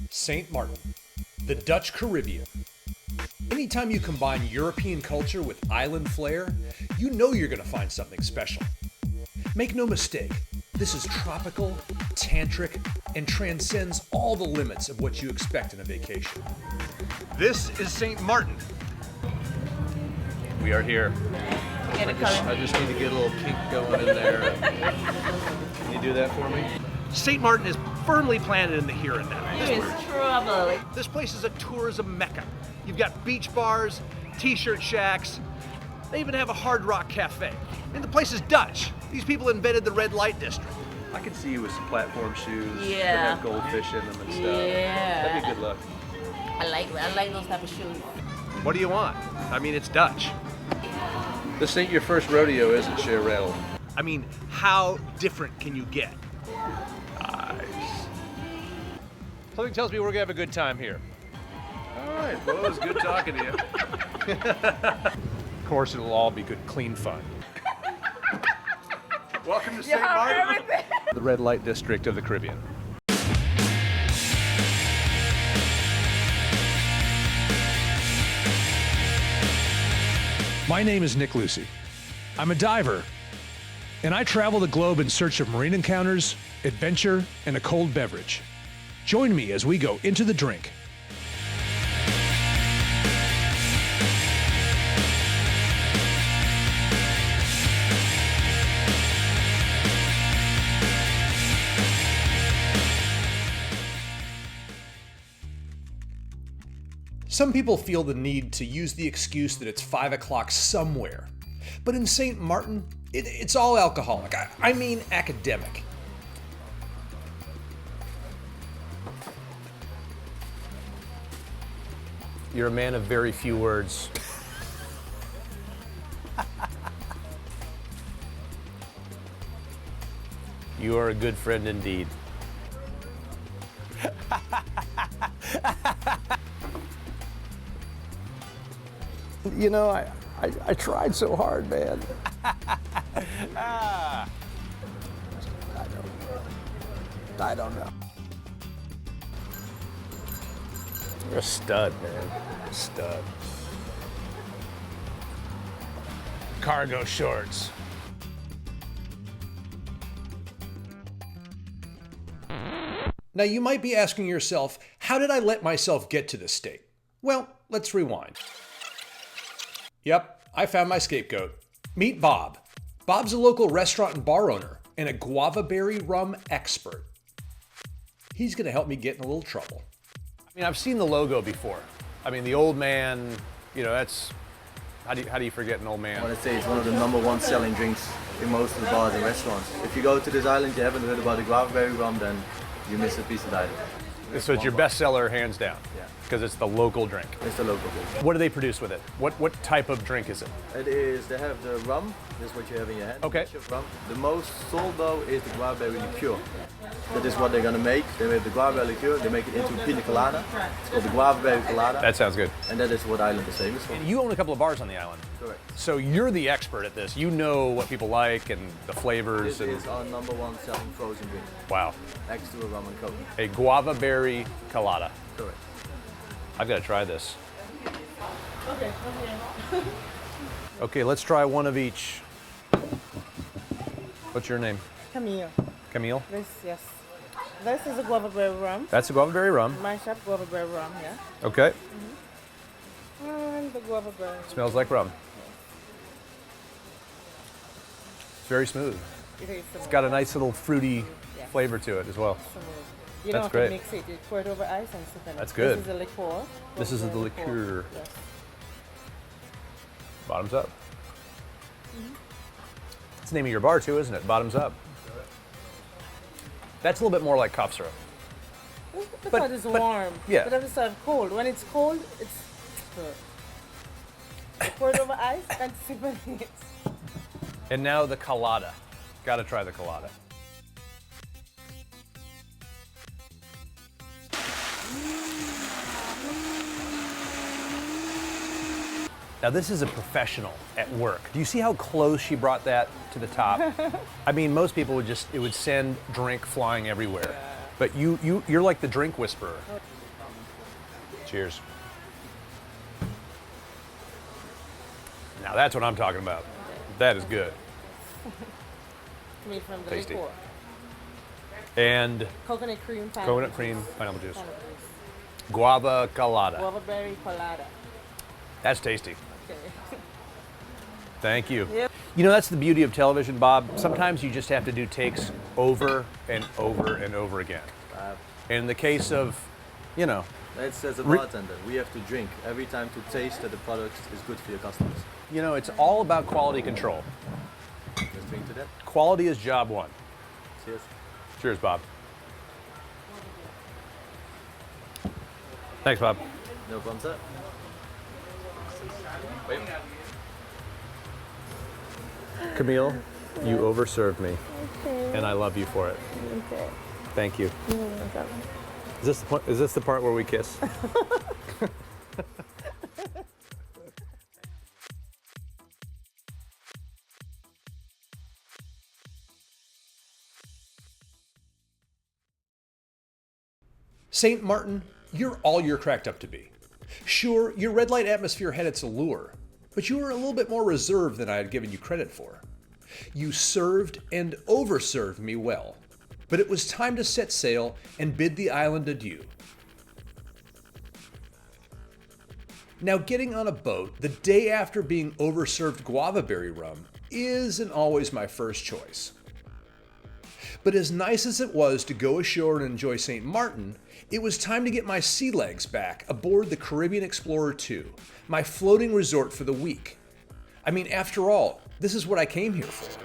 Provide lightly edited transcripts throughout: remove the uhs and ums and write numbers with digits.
St. Martin, the Dutch Caribbean. Anytime you combine European culture with island flair, you know you're going to find something special. Make no mistake, this is tropical, tantric, and transcends all the limits of what you expect in a vacation. This is St. Martin. We are here. I just need to get a little kink going in there. Can you do that for me? St. Martin is firmly planted in the here and now. There is trouble. This place is a tourism mecca. You've got beach bars, t-shirt shacks. They even have a hard rock cafe. And the place is Dutch. These people invented the red light district. I can see you with some platform shoes Yeah. that have goldfish in them and stuff. Yeah. That'd be good luck. I like those type of shoes. What do you want? I mean, it's Dutch. This ain't your first rodeo, is it, Cheryl? I mean, how different can you get? Nice. Something tells me we're gonna have a good time here. All right, well, it was good talking to you. Of course, it'll all be good, clean fun. Welcome to St. Martin, the red light district of the Caribbean. My name is Nick Lucy. I'm a diver, and I travel the globe in search of marine encounters, adventure, and a cold beverage. Join me as we go into the drink. Some people feel the need to use the excuse that it's 5 o'clock somewhere. But in St. Martin, it's all alcoholic. I mean academic. You're a man of very few words. You are a good friend indeed. You know, I tried so hard, man. I don't know. You're a stud, man. A stud. Cargo shorts. Now you might be asking yourself, how did I let myself get to this state? Well, let's rewind. Yep, I found my scapegoat. Meet Bob. Bob's a local restaurant and bar owner and a guava berry rum expert. He's gonna help me get in a little trouble. I mean, I've seen the logo before. I mean, the old man, you know, that's, how do you forget an old man? I want to say it's one of the #1 selling drinks in most of the bars and restaurants. If you go to this island, you haven't heard about the guava berry rum, then you miss a piece of the island. So it's your bestseller, hands down. Yeah. Because it's the local drink. It's the local drink. What do they produce with it? What type of drink is it? It is, they have the rum, this is what you have in your hand. Okay. It's your rum. The most sold though is the guava berry liqueur. That is what they're gonna make. They make the guava berry liqueur, they make it into pina colada. It's called the guava berry colada. That sounds good. And that is what island is famous for. And you own a couple of bars on the island. Correct. So you're the expert at this. You know what people like and the flavors. This is our #1 selling frozen drink, Wow. next to a rum and coke. A guava berry colada. Correct. I've got to try this. Okay, let's try one of each. What's your name? Camille. Camille? This, yes. This is a guava berry rum. That's a guava berry rum. My shop, guava berry rum, yeah. Okay. And the guava berry. Smells like rum. It's very smooth. It is It's got a nice little fruity Yes. flavor to it as well. You That's don't great. have to mix it. You pour it over ice and sip it. That's good. This is a liqueur. This is Guava the berry liqueur. Yes. Bottoms up. It's the name of your bar too, isn't it? Bottoms up. That's a little bit more like cough syrup. Because it's warm. yeah. But if it's served cold. When it's cold, it's good. You pour it over ice and sip it. And now the colada. Gotta try the colada. Now this is a professional at work. Do you see how close she brought that to the top? I mean, most people would it would send drink flying everywhere. But you're like the drink whisperer. Cheers. Now that's what I'm talking about. That is good. Made from the Tasty. liquor. And Coconut cream, coconut cream, pineapple juice. Pineapple juice. Guava colada. Guava berry colada. That's tasty. Okay. Thank you. Yep. You know, that's the beauty of television, Bob. Sometimes you just have to do takes over and over and over again. In the case of, you know, It's as a bartender, we have to drink every time to taste that the product is good for your customers. it's all about quality control. Let's drink to that. Quality is job one. Cheers. Cheers, Bob. Thanks, Bob. No problem, sir. Camille, you overserved me, and I love you for it. Okay. Thank you. Is this the part where we kiss? St. Martin, you're all you're cracked up to be. Sure, your red light atmosphere had its allure, but you were a little bit more reserved than I had given you credit for. You served and overserved me well, but it was time to set sail and bid the island adieu. Now, getting on a boat the day after being overserved guava berry rum isn't always my first choice. But as nice as it was to go ashore and enjoy St. Martin, it was time to get my sea legs back aboard the Caribbean Explorer 2, my floating resort for the week. I mean, after all, this is what I came here for.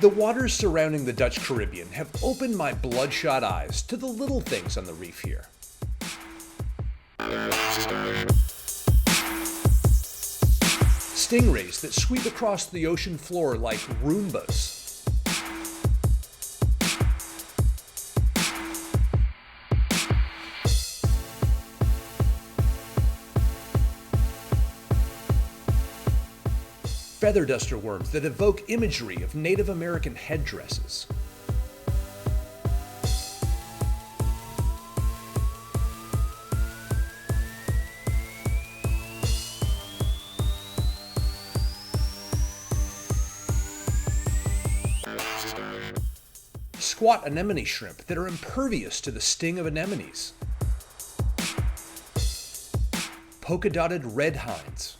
The waters surrounding the Dutch Caribbean have opened my bloodshot eyes to the little things on the reef here. Stingrays that sweep across the ocean floor like Roombas. Feather duster worms that evoke imagery of Native American headdresses. Squat anemone shrimp that are impervious to the sting of anemones. Polka-dotted red hinds.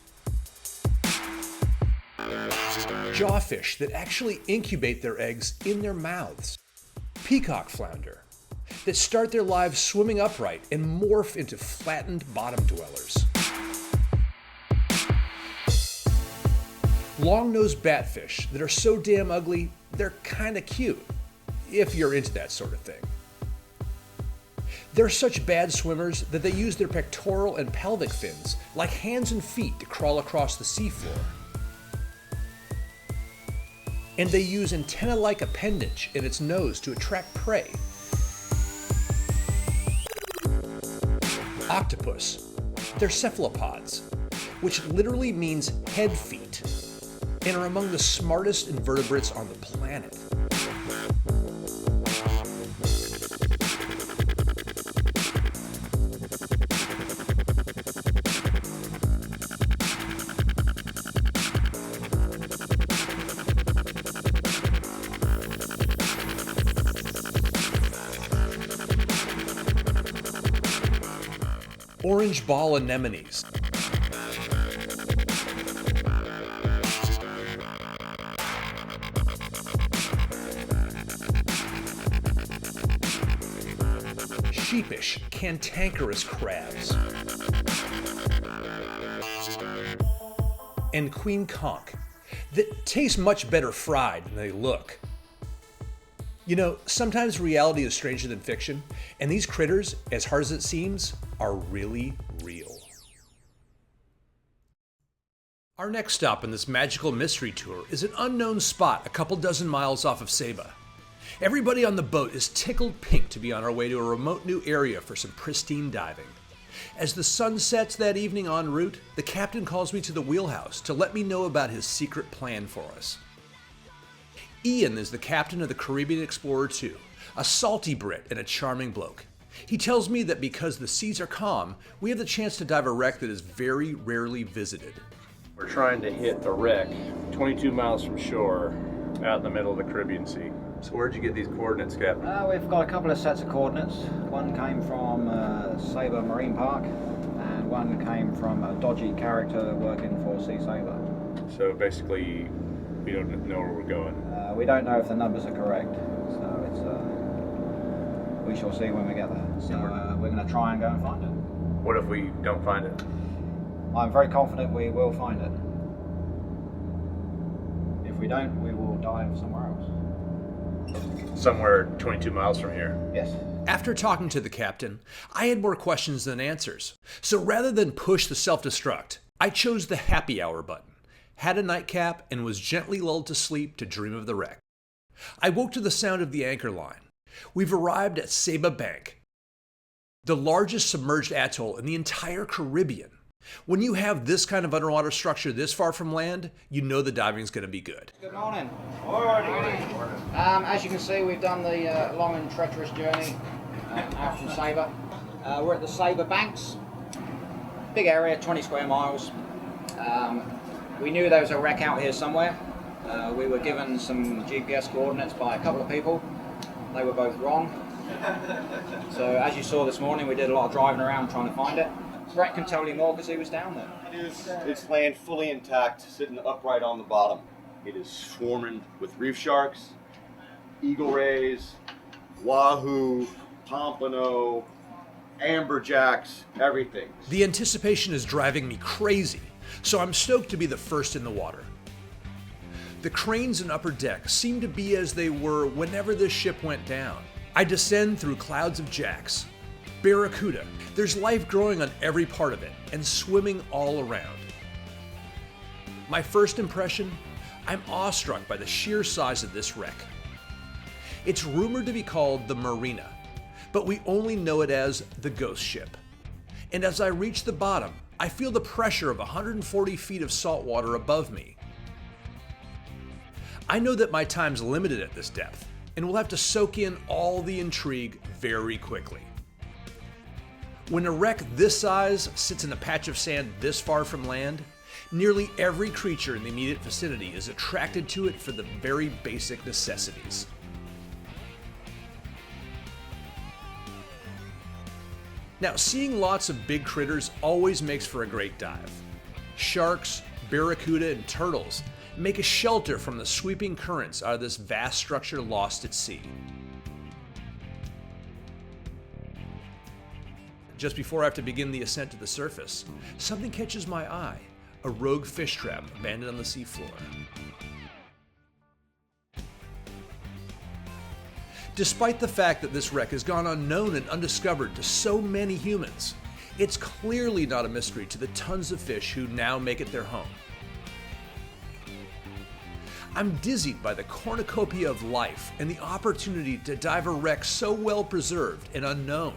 Jawfish that actually incubate their eggs in their mouths. Peacock flounder that start their lives swimming upright and morph into flattened bottom dwellers. Long-nosed batfish that are so damn ugly, they're kinda cute, if you're into that sort of thing. They're such bad swimmers that they use their pectoral and pelvic fins like hands and feet to crawl across the seafloor. And they use antenna-like appendage in its nose to attract prey. Octopus, they're cephalopods, which literally means head feet, and are among the smartest invertebrates on the planet. Orange ball anemones. Sheepish, cantankerous crabs. And queen conch that taste much better fried than they look. You know, sometimes reality is stranger than fiction, and these critters, as hard as it seems, are really real. Our next stop on this magical mystery tour is an unknown spot a couple dozen miles off of Saba. Everybody on the boat is tickled pink to be on our way to a remote new area for some pristine diving. As the sun sets that evening en route, the captain calls me to the wheelhouse to let me know about his secret plan for us. Ian is the captain of the Caribbean Explorer 2, a salty Brit and a charming bloke. He tells me that because the seas are calm, we have the chance to dive a wreck that is very rarely visited. We're trying to hit a wreck 22 miles from shore out in the middle of the Caribbean Sea. So where'd you get these coordinates, Captain? We've got a couple of sets of coordinates. One came from Saba Marine Park, and one came from a dodgy character working for Sea Saber. So basically, we don't know where we're going. We don't know if the numbers are correct, so it's we shall see when we get there. So we're going to try and go and find it. What if we don't find it? I'm very confident we will find it. If we don't, we will dive somewhere else. Somewhere 22 miles from here. Yes. After talking to the captain, I had more questions than answers. So rather than push the self-destruct, I chose the happy hour button, had a nightcap, and was gently lulled to sleep to dream of the wreck. I woke to the sound of the anchor line. We've arrived at Saba Bank, the largest submerged atoll in the entire Caribbean. When you have this kind of underwater structure this far from land, you know the diving's going to be good. Good morning. As you can see, we've done the long and treacherous journey out from Saba. We're at the Saba Banks. Big area, 20 square miles. We knew there was a wreck out here somewhere. We were given some GPS coordinates by a couple of people. They were both wrong. So as you saw this morning, we did a lot of driving around trying to find it. Brett can tell you more because he was down there. It's laying fully intact, sitting upright on the bottom. It is swarming with reef sharks, eagle rays, wahoo, pompano, amberjacks, everything. The anticipation is driving me crazy, so I'm stoked to be the first in the water. The cranes and upper deck seem to be as they were whenever this ship went down. I descend through clouds of jacks. Barracuda. There's life growing on every part of it and swimming all around. My first impression, I'm awestruck by the sheer size of this wreck. It's rumored to be called the Marina, but we only know it as the ghost ship. And as I reach the bottom, I feel the pressure of 140 feet of salt water above me. I know that my time's limited at this depth, and will have to soak in all the intrigue very quickly. When a wreck this size sits in a patch of sand this far from land, nearly every creature in the immediate vicinity is attracted to it for the very basic necessities. Now, seeing lots of big critters always makes for a great dive. Sharks, barracuda, and turtles make a shelter from the sweeping currents out of this vast structure lost at sea. Just before I have to begin the ascent to the surface, something catches my eye, a rogue fish trap abandoned on the seafloor. Despite the fact that this wreck has gone unknown and undiscovered to so many humans, it's clearly not a mystery to the tons of fish who now make it their home. I'm dizzied by the cornucopia of life and the opportunity to dive a wreck so well preserved and unknown.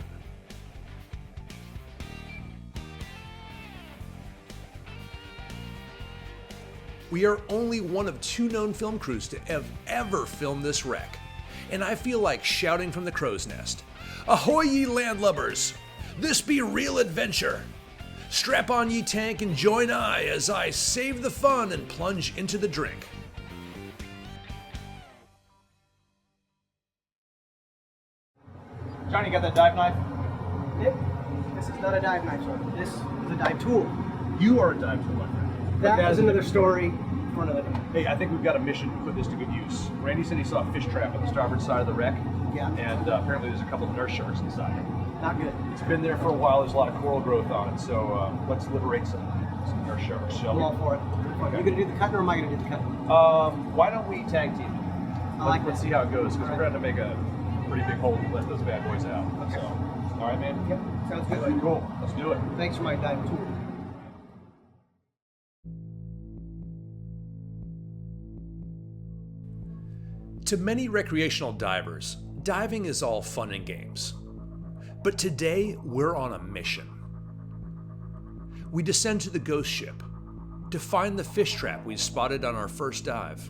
We are only one of 2 known film crews to have ever filmed this wreck, and I feel like shouting from the crow's nest, "Ahoy ye landlubbers! This be real adventure! Strap on ye tank and join I as I save the fun and plunge into the drink." Johnny, you got that dive knife? Yep. This is not a dive knife, sir. This is a dive tool. You are a dive tool, my friend. That is another story for another day. Hey, I think we've got a mission to put this to good use. Randy said he saw a fish trap on the starboard side of the wreck. Yeah. And apparently there's a couple of nurse sharks inside. Not good. It's been there for a while. There's a lot of coral growth on it. So let's liberate some nurse sharks, shall I'm we? all for it. Okay. You gonna do the cutting or am I gonna do the cutting? Why don't we tag team? I like Let's that. see how it goes, because we're going to make a pretty big hole to let those bad boys out. Okay. So, all right, man? Yep. Sounds good. Cool. Let's do it. Thanks for my dive tool. To many recreational divers, diving is all fun and games. But today, we're on a mission. We descend to the ghost ship to find the fish trap we spotted on our first dive.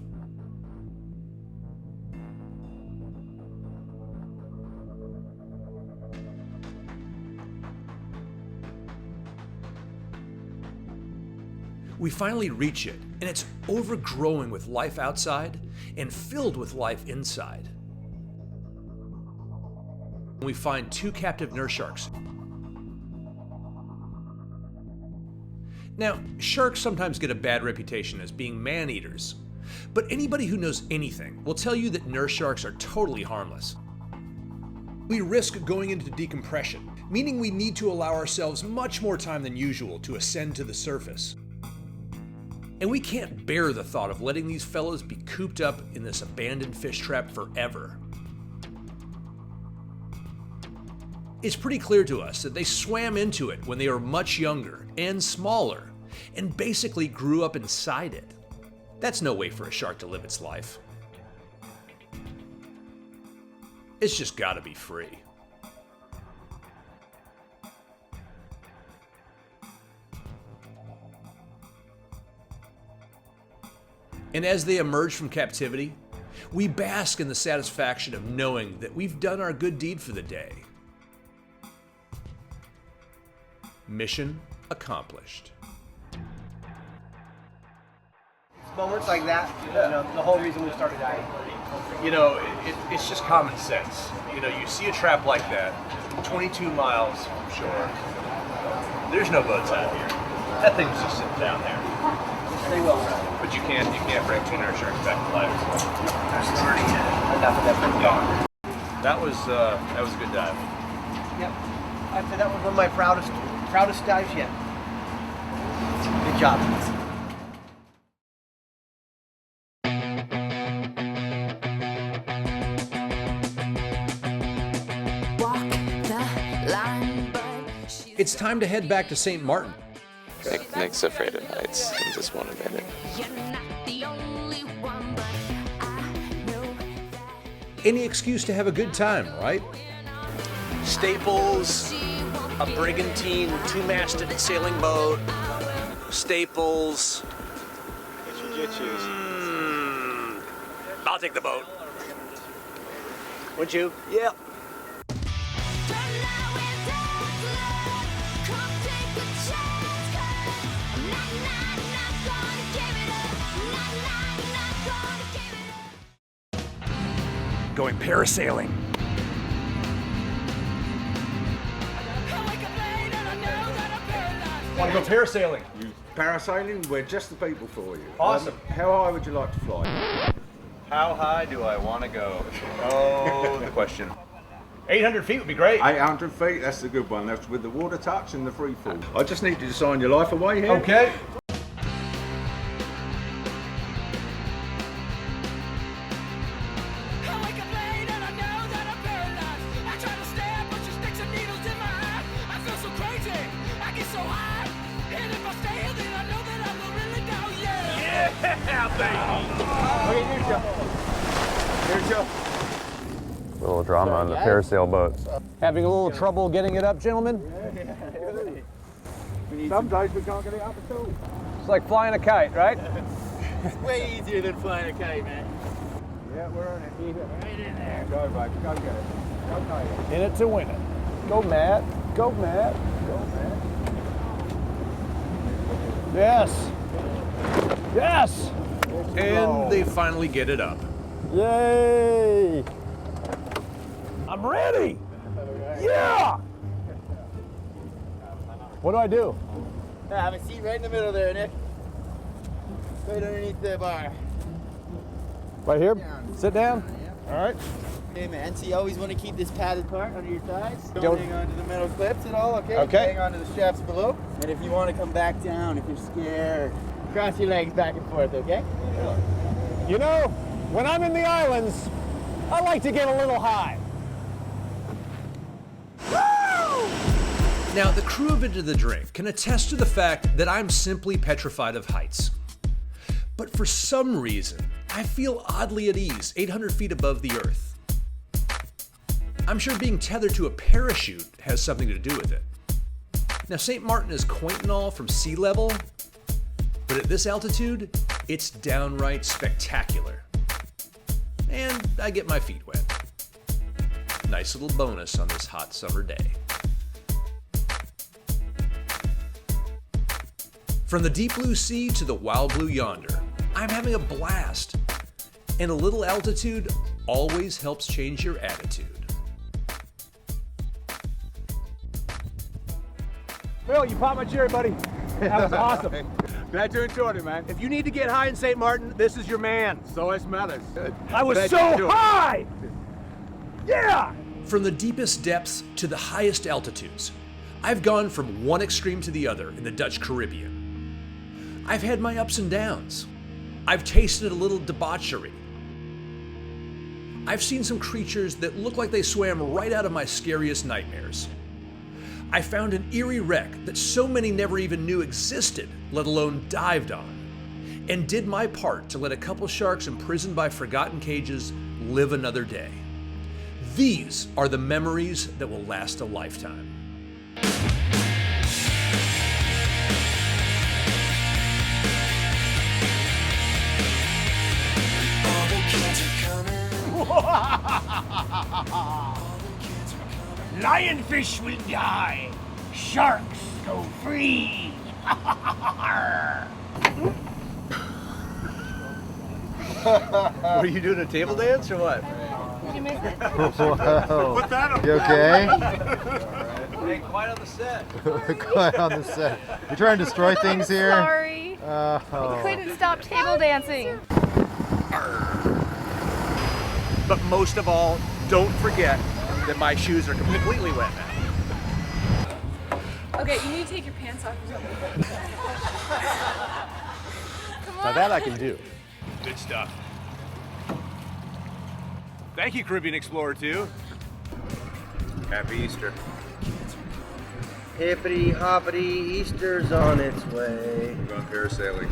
We finally reach it, and it's overgrowing with life outside and filled with life inside. We find 2 captive nurse sharks. Now, sharks sometimes get a bad reputation as being man-eaters, but anybody who knows anything will tell you that nurse sharks are totally harmless. We risk going into decompression, meaning we need to allow ourselves much more time than usual to ascend to the surface. And we can't bear the thought of letting these fellows be cooped up in this abandoned fish trap forever. It's pretty clear to us that they swam into it when they were much younger and smaller, and basically grew up inside it. That's no way for a shark to live its life. It's just gotta be free. And as they emerge from captivity, we bask in the satisfaction of knowing that we've done our good deed for the day. Mission accomplished. Moments like that, you know, the whole reason we started diving. You know, it's just common sense. You know, you see a trap like that, 22 miles from shore. There's no boats out here. That thing's just sitting down there. They will. But you can't bring 2 nurse sharks back to life. There's already enough of them gone. That was a good dive. Yep. I'd say that was one of my proudest dives yet. Good job. It's time to head back to St. Martin. Nick's afraid of heights and just won't admit it. Any excuse to have a good time, right? Staples, a brigantine 2-masted sailing boat, Staples. I'll take the boat. Would you? Yep. Going parasailing. Want to go parasailing? Parasailing, we're just the people for you. Awesome. How high would you like to fly? How high do I want to go? Oh, the question. 800 feet would be great. 800 feet, that's the good one. That's with the water touch and the free fall. I just need you to sign your life away here. Okay. A little drama on the parasail boat. Having a little trouble getting it up, gentlemen? Some days we can't get it up at all. It's like flying a kite, right? It's way easier than flying a kite, man. Yeah, we're on it. Right in there. Go, babe. Go get it. Go get it. In it to win it. Go, Matt. Go, Matt. Go, man. Yes. Yes. And they finally get it up. Yay! I'm ready. Yeah. What do I do? Have a seat right in the middle there, Nick. Right underneath the bar. Right here? Down. Sit down? Yeah. All right. Okay, man, so you always want to keep this padded part under your thighs. Don't- Don't hang on to the metal clips at all, okay? Okay. Hang on to the straps below. And if you want to come back down, if you're scared, cross your legs back and forth, okay? You know, when I'm in the islands, I like to get a little high. Now, the crew of Into the Drink can attest to the fact that I'm simply petrified of heights. But for some reason, I feel oddly at ease 800 feet above the earth. I'm sure being tethered to a parachute has something to do with it. Now, St. Martin is quaint and all from sea level, but at this altitude, it's downright spectacular. And I get my feet wet. Nice little bonus on this hot summer day. From the deep blue sea to the wild blue yonder, I'm having a blast. And a little altitude always helps change your attitude. Phil, you popped my cherry, buddy. That was awesome. Glad you enjoyed it, man. If you need to get high in St. Martin, this is your man. So is Smathers. I was Glad you so enjoyed it. high! Yeah! From the deepest depths to the highest altitudes, I've gone from one extreme to the other in the Dutch Caribbean. I've had my ups and downs. I've tasted a little debauchery. I've seen some creatures that look like they swam right out of my scariest nightmares. I found an eerie wreck that so many never even knew existed, let alone dived on, and did my part to let a couple sharks imprisoned by forgotten cages live another day. These are the memories that will last a lifetime. Lionfish will die. Sharks go free. Were you doing a table dance or what? Did you miss it? Whoa. Put that on. You okay? Hey, quiet on the set. Quiet on the set. You're trying to destroy things here? Sorry. Oh. Couldn't stop table dancing. But most of all, don't forget that my shoes are completely wet now. Okay, you need to take your pants off or something. Come on. Now that I can do. Good stuff. Thank you, Caribbean Explorer 2. Happy Easter. Hippity hoppity, Easter's on its way. We're going parasailing.